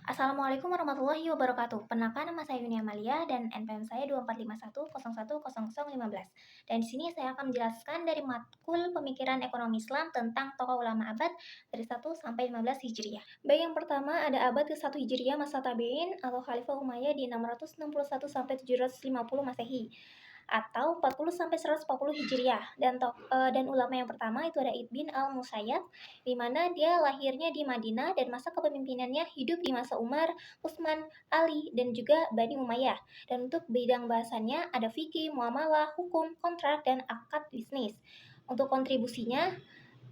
Assalamualaikum warahmatullahi wabarakatuh. Perkenalkan nama saya Yuni Amalia dan NPM saya 2451010015. Dan di sini saya akan menjelaskan dari matkul Pemikiran Ekonomi Islam tentang tokoh ulama abad dari 1 sampai 15 Hijriah. Baik, yang pertama ada abad ke-1 Hijriah masa tabi'in atau Khalifah Umayyah di 661 sampai 750 Masehi atau 40 sampai 140 Hijriah. Dan ulama yang pertama itu ada Id bin al-Musayyab, di mana dia lahirnya di Madinah dan masa kepemimpinannya hidup di masa Umar, Utsman, Ali, dan juga Bani Umayyah. Dan untuk bidang bahasannya ada fikih, muamalah, hukum, kontrak, dan akad bisnis. Untuk kontribusinya,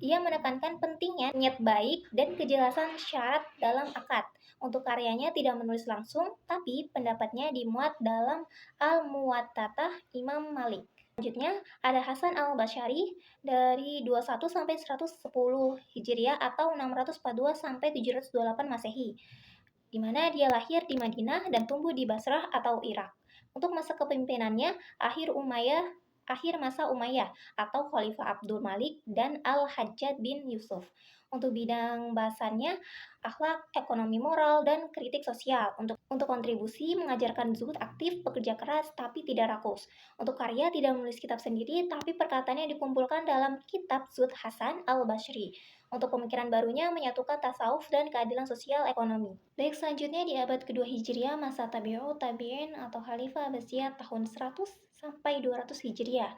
ia menekankan pentingnya niat baik dan kejelasan syarat dalam akad. Untuk karyanya tidak menulis langsung, tapi pendapatnya dimuat dalam Al-Muwattaah Imam Malik. Selanjutnya ada Hasan al-Basyari dari 21 sampai 110 Hijriah atau 642 sampai 728 Masehi, di mana dia lahir di Madinah dan tumbuh di Basrah atau Irak. Untuk masa kepemimpinannya akhir masa Umayyah atau Khalifah Abdul Malik dan Al-Hajjaj bin Yusuf. Untuk bidang bahasannya akhlak, ekonomi moral, dan kritik sosial. Untuk kontribusi mengajarkan zuhud aktif, bekerja keras tapi tidak rakus. Untuk karya tidak menulis kitab sendiri tapi perkataannya dikumpulkan dalam kitab Zuhd Hasan al-Basri. Untuk pemikiran barunya menyatukan tasawuf dan keadilan sosial ekonomi. Baik, selanjutnya di abad kedua Hijriah masa tabi'in atau Khalifah Abbasiyah tahun 100 sampai 200 Hijriah.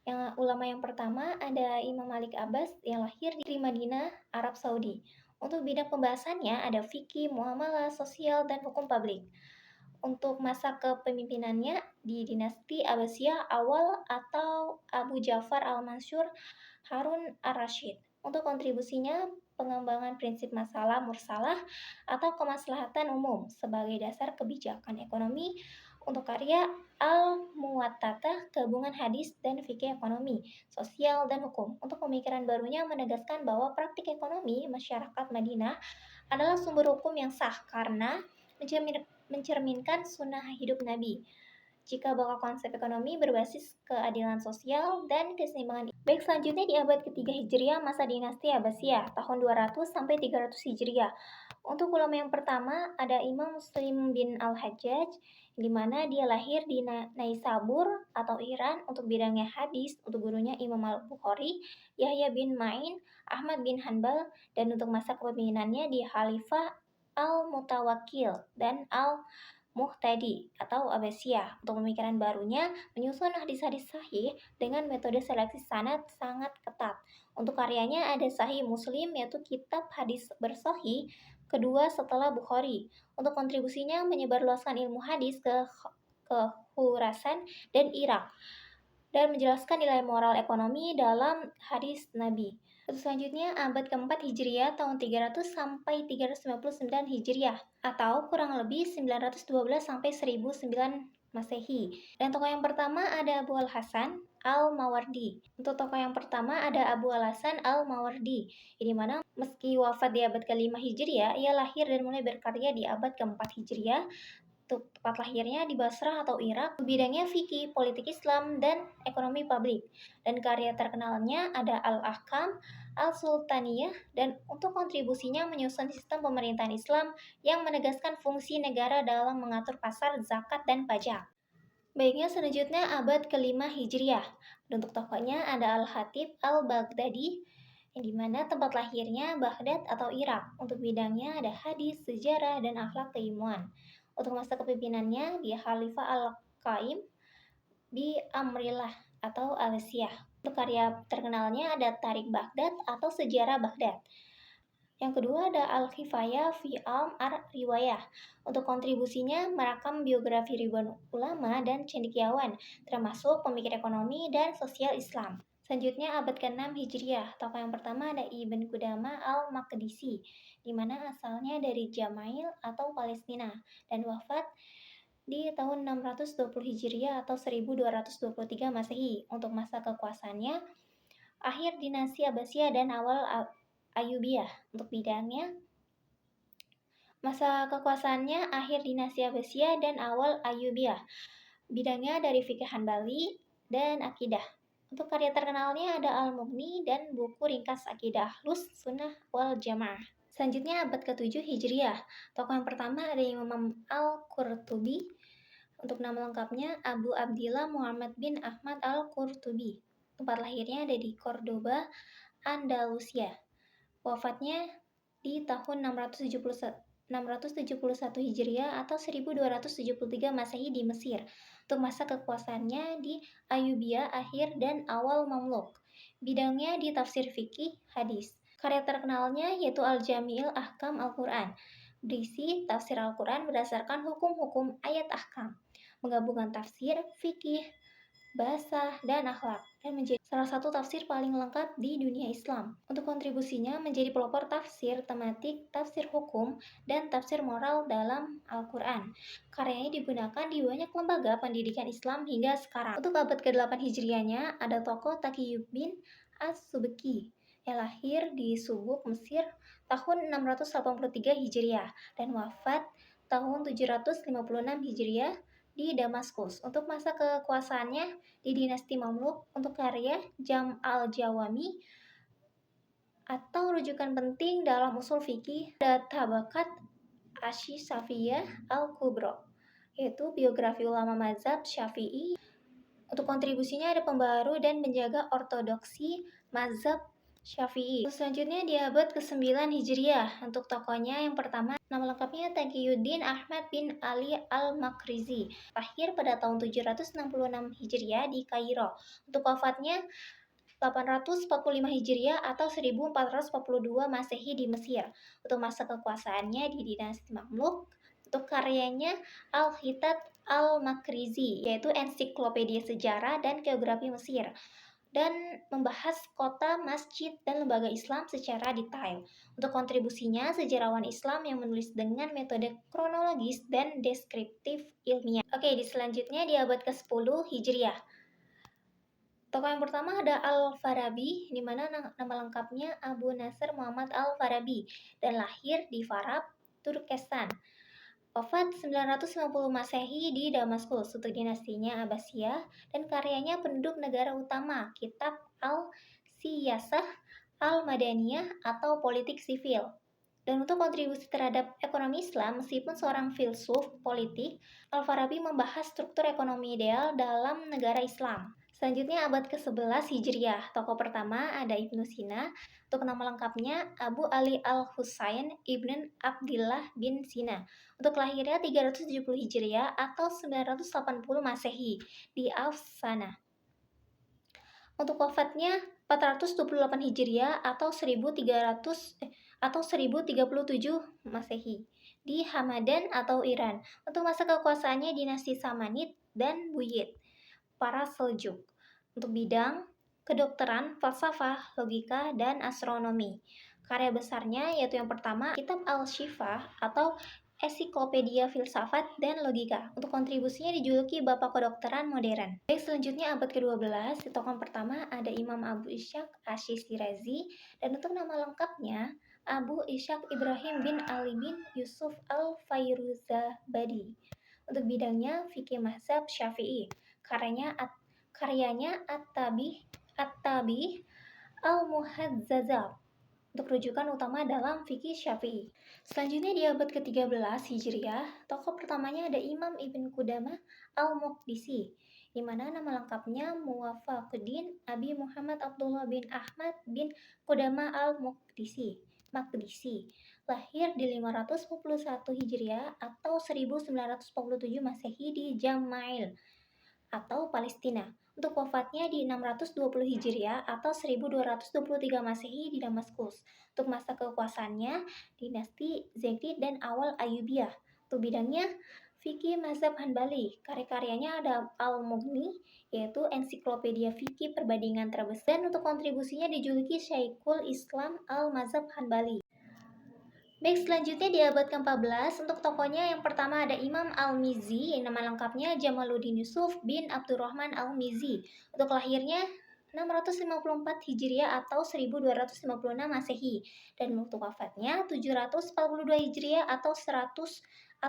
Yang ulama yang pertama ada Imam Malik Abbas yang lahir di Madinah, Arab Saudi. Untuk bidang pembahasannya ada fikih, muamalah, sosial, dan hukum publik. Untuk masa kepemimpinannya di dinasti Abbasiyah awal atau Abu Ja'far al-Mansur Harun ar-Rasyid. Untuk kontribusinya pengembangan prinsip masalah mursalah atau kemaslahatan umum sebagai dasar kebijakan ekonomi. Untuk karya Al-Muwattaah gabungan hadis dan fikih ekonomi, sosial, dan hukum. Untuk pemikiran barunya menegaskan bahwa praktik ekonomi masyarakat Madinah adalah sumber hukum yang sah karena mencerminkan sunnah hidup Nabi. Jika bakal konsep ekonomi berbasis keadilan sosial dan keseimbangan. Baik, selanjutnya di abad ketiga Hijriah masa dinasti Abbasiyah tahun 200 sampai 300 Hijriah. Untuk ulama yang pertama ada Imam Muslim bin Al-Hajjaj, di mana dia lahir di Naisabur atau Iran. Untuk bidangnya hadis, untuk gurunya Imam Al-Bukhari, Yahya bin Ma'in, Ahmad bin Hanbal, dan untuk masa kepemimpinannya di Khalifah Al-Mutawakkil dan Muhtadi atau Abbasiyah. Untuk pemikiran barunya menyusun hadis-hadis sahih dengan metode seleksi sanad sangat ketat. Untuk karyanya ada Sahih Muslim, yaitu kitab hadis bersahih kedua setelah Bukhari. Untuk kontribusinya menyebarluaskan ilmu hadis ke Khurasan dan Irak dan menjelaskan nilai moral ekonomi dalam hadis Nabi. Selanjutnya abad keempat Hijriah tahun 300 sampai 399 Hijriah atau kurang lebih 912 sampai 1009 Masehi. Dan tokoh yang pertama ada Abu Al-Hasan Al-Mawardi. Untuk tokoh yang pertama ada Abu Al-Hasan Al-Mawardi, di mana meski wafat di abad ke-5 Hijriah, ia lahir dan mulai berkarya di abad ke-4 Hijriah. Untuk tempat lahirnya di Basrah atau Irak, bidangnya fikih, politik Islam, dan ekonomi publik. Dan karya terkenalnya ada Al-Ahkam, Al-Sultaniyah, dan untuk kontribusinya menyusun sistem pemerintahan Islam yang menegaskan fungsi negara dalam mengatur pasar, zakat, dan pajak. Baiknya selanjutnya abad ke-5 Hijriah. Untuk tokohnya ada Al-Khatib Al-Baghdadi, yang dimana tempat lahirnya Baghdad atau Irak. Untuk bidangnya ada hadis, sejarah, dan akhlak keilmuan. Untuk masa kepemimpinannya dia Khalifah Al-Qaim bi Amrillah atau Abbasiyah. Untuk karya terkenalnya ada Tarik Baghdad atau Sejarah Baghdad. Yang kedua ada Al-Kifayah fi Ar-Riwayah. Untuk kontribusinya merakam biografi ribuan ulama dan cendekiawan, termasuk pemikir ekonomi dan sosial Islam. Selanjutnya abad ke-6 Hijriah. Tokoh yang pertama ada Ibn Qudamah Al-Maqdisi, di mana asalnya dari Jamail atau Palestina dan wafat di tahun 620 Hijriah atau 1223 Masehi. Untuk masa kekuasaannya akhir dinasti Abbasiyah dan awal Ayyubiyah. Untuk bidangnya masa kekuasaannya akhir dinasti Abbasiyah dan awal Ayyubiyah. Bidangnya dari fikih Hanbali dan akidah. Untuk karya terkenalnya ada Al-Mughni dan buku ringkas akidah Ahlus Sunnah wal Jamaah. Selanjutnya abad ke-7 Hijriah. Tokoh yang pertama ada Imam Al-Qurtubi. Untuk nama lengkapnya Abu Abdillah Muhammad bin Ahmad Al-Qurtubi. Tempat lahirnya ada di Cordoba, Andalusia. Wafatnya di tahun 671 Hijriah atau 1273 Masehi di Mesir. Untuk masa kekuasaannya di Ayyubiyah akhir dan awal Mamluk. Bidangnya di tafsir fikih hadis. Karya terkenalnya yaitu Al-Jami'il Ahkam Al-Quran. Berisi tafsir Al-Quran berdasarkan hukum-hukum ayat ahkam. Menggabungkan tafsir, fikih, bahasa, dan akhlak, dan menjadi salah satu tafsir paling lengkap di dunia Islam. Untuk kontribusinya menjadi pelopor tafsir tematik, tafsir hukum, dan tafsir moral dalam Al-Quran. Karyanya digunakan di banyak lembaga pendidikan Islam hingga sekarang. Untuk abad ke-8 Hijriahnya, ada tokoh Taqiyuddin As-Subki yang lahir di Subuk, Mesir tahun 683 Hijriah dan wafat tahun 756 Hijriah di Damaskus. Untuk masa kekuasaannya di dinasti Mamluk, untuk karya Jam al-Jawami atau rujukan penting dalam usul fikih dan Tabakat Asy-Syafiyah al-Kubra, yaitu biografi ulama mazhab Syafi'i. Untuk kontribusinya ada pembaharu dan menjaga ortodoksi mazhab Syafi'i. Selanjutnya di abad ke-9 Hijriah. Untuk tokohnya yang pertama, nama lengkapnya Taqiyuddin Ahmad bin Ali al-Makrizi. Lahir pada tahun 766 Hijriah di Kairo. Untuk wafatnya 845 Hijriah atau 1442 Masehi di Mesir. Untuk masa kekuasaannya di dinasti Mamluk. Untuk karyanya Al-Hitat Al-Makrizi, yaitu ensiklopedia sejarah dan geografi Mesir, dan membahas kota, masjid, dan lembaga Islam secara detail. Untuk kontribusinya, sejarawan Islam yang menulis dengan metode kronologis dan deskriptif ilmiah. Oke, selanjutnya di abad ke-10 Hijriah. Tokoh yang pertama ada Al-Farabi, di mana nama lengkapnya Abu Nasr Muhammad Al-Farabi, dan lahir di Farab, Turkestan. Wafat 950 Masehi di Damaskus untuk dinastinya Abbasiyah, dan karyanya penduduk negara utama, kitab Al-Siyasah Al-Madaniyah atau politik sivil. Dan untuk kontribusi terhadap ekonomi Islam, meskipun seorang filsuf politik, Al-Farabi membahas struktur ekonomi ideal dalam negara Islam. Selanjutnya abad ke-11 Hijriah. Tokoh pertama ada Ibnu Sina. Untuk nama lengkapnya Abu Ali Al-Husain Ibn Abdillah bin Sina. Untuk lahirnya 370 Hijriah atau 980 Masehi di Afsana. Untuk wafatnya 428 Hijriah atau 1037 Masehi di Hamadan atau Iran. Untuk masa kekuasaannya dinasti Samanid dan Buyid, para Seljuk. Untuk bidang kedokteran, falsafah, logika, dan astronomi. Karya besarnya yaitu yang pertama Kitab Al-Shifa atau Ensiklopedia Filsafat dan Logika. Untuk kontribusinya dijuluki Bapak Kedokteran Modern. Baik, selanjutnya abad ke-12. Di tokoh pertama ada Imam Abu Ishaq Asy-Syirazi, dan untuk nama lengkapnya Abu Ishaq Ibrahim bin Ali bin Yusuf Al-Fairuzabadi. Untuk bidangnya fikih mazhab Syafi'i. Karyanya At-Tabih Al-Muhadzazab untuk rujukan utama dalam fikih Syafi'i. Selanjutnya di abad ke-13 Hijriah, tokoh pertamanya ada Imam Ibn Qudamah Al-Maqdisi, di mana nama lengkapnya Muwafaquddin Abi Muhammad Abdullah bin Ahmad bin Qudamah Al-Maqdisi. Lahir di 541 Hijriah atau 1947 Masehi di Jamail atau Palestina. Untuk wafatnya di 620 Hijriah atau 1223 Masehi di Damaskus. Untuk masa kekuasaannya dinasti Zaidi dan awal Ayyubiyah. Untuk bidangnya fikih mazhab Hanbali. Karya-karyanya ada Al-Mughni, yaitu ensiklopedia fikih perbandingan terbesar, dan untuk kontribusinya dijuluki Syekhul Islam Al-Mazhab Hanbali. Baik, selanjutnya di abad ke-14, untuk tokohnya yang pertama ada Imam Al-Mizzi, yang nama lengkapnya Jamaluddin Yusuf bin Abdurrahman Al-Mizzi. Untuk lahirnya 654 Hijriah atau 1256 Masehi, dan untuk wafatnya 742 Hijriah atau 1341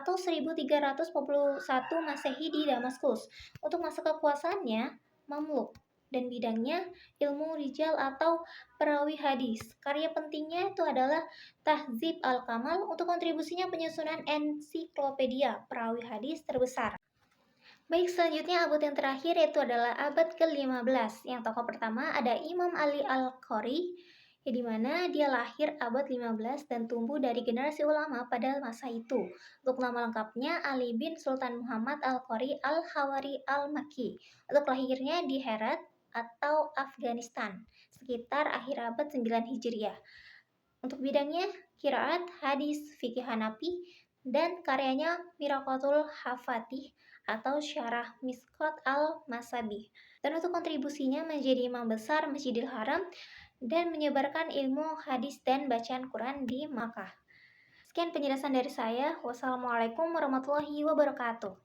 Masehi di Damaskus. Untuk masa kekuasaannya Mamluk. dan bidangnya ilmu rijal atau perawi hadis. Karya pentingnya itu adalah Tahzib al-Kamal untuk kontribusinya penyusunan ensiklopedia perawi hadis terbesar. Baik, selanjutnya abad yang terakhir yaitu adalah abad ke-15. Yang tokoh pertama ada Imam Ali Al-Qori, di mana dia lahir abad 15 dan tumbuh dari generasi ulama pada masa itu. Untuk nama lengkapnya Ali bin Sultan Muhammad Al-Qori Al-Hawari Al-Makki. Untuk lahirnya di Herat atau Afghanistan, sekitar akhir abad 9 Hijriah. Untuk bidangnya qiraat, hadis, fikih Hanafi, dan karyanya Miraqatul Hafatih atau Syarah Misqat al-Masabih. Dan untuk kontribusinya menjadi imam besar Masjidil Haram dan menyebarkan ilmu hadis dan bacaan Quran di Makkah. Sekian penjelasan dari saya. Wassalamualaikum warahmatullahi wabarakatuh.